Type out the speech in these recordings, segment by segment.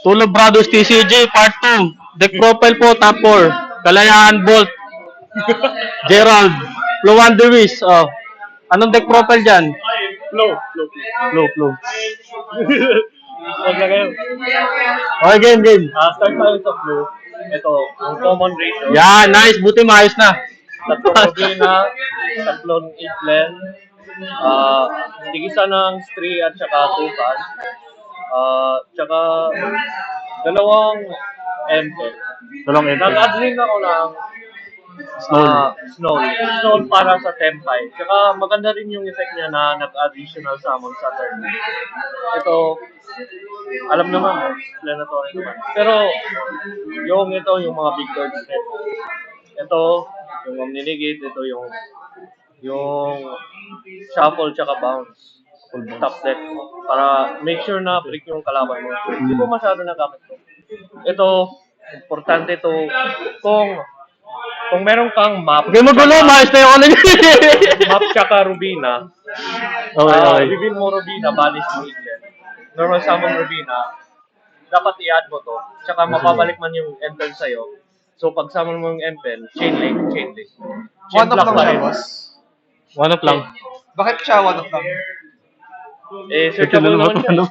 Tulog Brothers TCG Part 2. Deck profile po, top 4. Kalayaan Bolt. Gerald. Luan Dewis. Oh. Anong deck profile dyan? Flow. Flow. Huwag na kayo. Okay, game. Start tayo sa flow. Ito, ang common ratio. Yan, nice. Buti maayos na. Tatlong Robina, tatlong Eatlen, tigisa ng Stray at saka Tukan, tsaka dalawang Empe. Dalawang enter. Nag-add rin ako ng Snow para sa Tempay. Tsaka maganda rin yung effect niya na nag-additional summon sa turn. Ito, alam naman, explanatory naman. Pero, yung mga big cards rin. Ito, yung Omniligate, ito yung shuffle tsaka bounce. Top deck. Para make sure na break yung kalaban mo. Hindi ko masyado nagamit to. Ito, importante to kung meron kang map. Okay, magulo. Maayos na yung ano yun. Map tsaka Rubina. Okay. Reveal mo Rubina, banish mo Eaglet. Normal summon Rubina, dapat i-add mo to. Tsaka mapabalik man yung Empen sa'yo. So pag summon mo yung Empen, chain link. One of lang siya, boss. One up lang. Bakit siya one of lang? Searchable naman siya.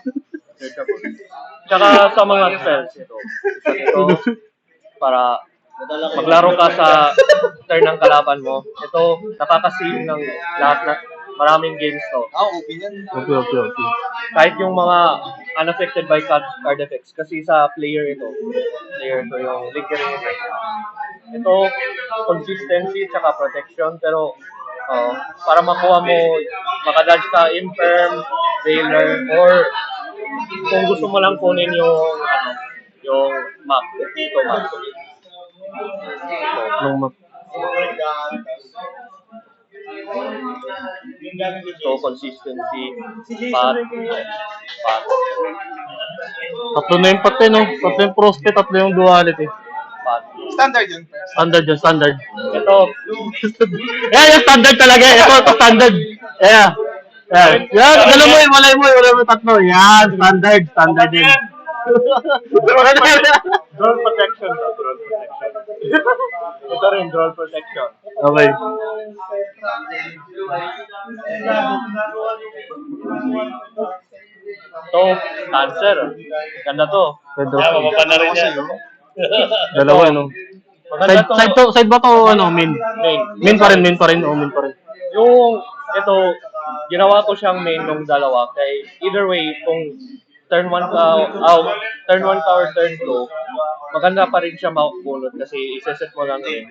Searchable. Tsaka sa mga spells ito. Para maglaro ka sa turn ng kalaban mo. Ito, nakaka-save ng lahat na maraming games to. Okay yan. Okay. Kahit yung mga unaffected by card effects. Kasi sa player ito yung lingering effect. Ito, consistency tsaka protection. Pero para makuha mo, makadodge ka Infirm, Veiler, or kung gusto mo lang kunin yung map. Ito map. Long map. So, consistency, path. Tatlo na yung pati, no? Tatlo yung prospect, tatlo yung duality. Standard yun. Standard. Ito, Yung standard talaga. Ito standard. Yan. Dala mo yun, malay mo tatlo. Yan, standard yun. drone protection. Ito rin, drone protection. Okay. Ito, cancer. Ganda to. Pedro. Mababa na rin yan. Dalawa, no? Side ba to, main? Main pa rin. Main pa rin. Yung, ito, ginawa ko siyang main nung dalawa. Kay either way, kung turn 1 ka or turn 2, maganda pa rin siya makapulot kasi iseset mo lang eh.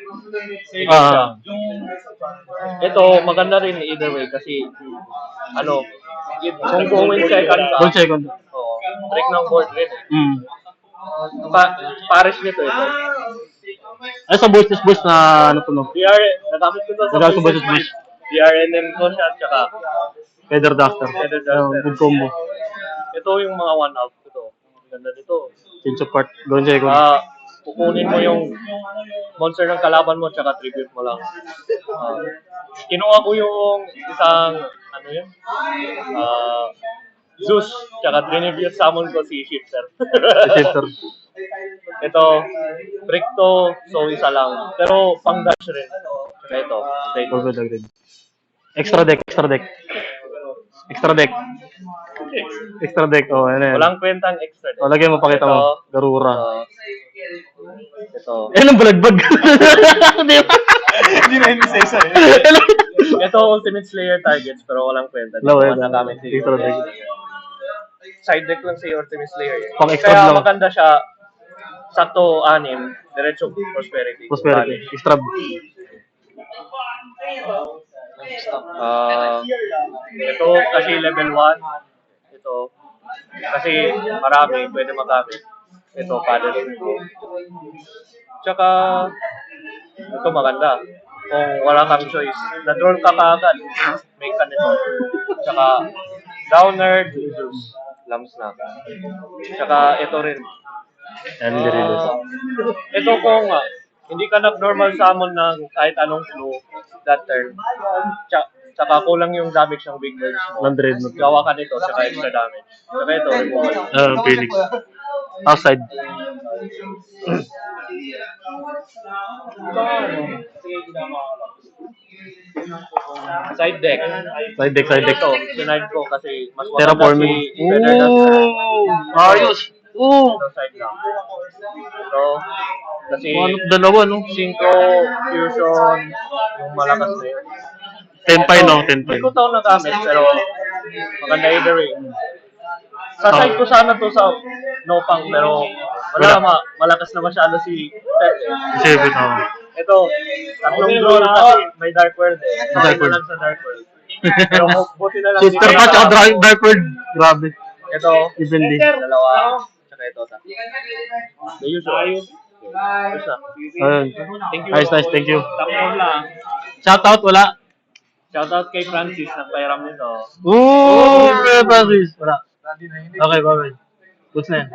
Ito, maganda rin either way kasi kung win second ka, One second. break ng board rin eh. Pares nito ito. Ay, sa boost na ano to, no? Nagamit ko to sa boost. BRNM ko siya, tsaka Feather Duster. Good combo. Ito yung mga 1-out ko to. Ganda nito. Change of part. One second. Kukunin mo yung monster ng kalaban mo, tsaka tribute mo lang. Kinuha ko yung isang, Zeus, tsaka tribute summon ko si Shifter. Shifter. Ito, break to, so isa lang. Pero pang dash rin. Tsaka ito, Upgrade. Extra deck. Oh, yan. Walang kwentang extra deck. Lagay mo, pakita mo. Garura. Ito. Anong balagbag? Di ba? Hindi na hindi sa isa eh. Ito, Ultimate Slayer targets, pero walang kwenta. Nagamit Extra deck. Side deck lang sa Ultimate Slayer. Pang extra Kaya lang. maganda siya. Sakto 6, diretso Prosperity. Extra. Ito kasi level 1. Ito. Kasi marami pwede magamit. Ito, paddle. Tsaka, ito maganda. Kung wala kang choice, na-draw ka kaagad, make ka nito. Tsaka, downer, juice, lamps na. Tsaka, ito rin. Ito kung hindi ka nag-normal summon ng kahit anong flu that turn, tsaka kulang yung damage ng big birds mo. Gawa ka nito, tsaka extra damage. Tsaka ito, removal. Phoenix. Outside. Side deck. Side deck, side deck. Ito, sinide ko kasi mas maganda Terraforming. si Featherlust. Ooh! Ayos! Ooh! Ito side lang. Ito, kasi Ano, dalawa, no? Synchro, Fusion, yung malakas na yun. 10 pa no? 10 pa. Hindi ko ito nagamit, pero maganda either way. Sa side ko sana to sa Nopang, pero malakas na masyado si Pepe. Isipin, oh. Ito, tatlong draw kasi may Dark World eh. Dark Dark World. lang sa Dark World. Pero buti na lang Sister Patch o Dark World. Grabe. Ito, Evenly. dalawa. Tsaka ito, sa. The usual. Ayos na. Ayun. Thank you. Nice, nice. Thank you. Tapos lang. Shoutout, wala. Shoutout kay Francis, nagpairam nito. Ooh! Francis. Wala. Okay, bye-bye. Goods na yan.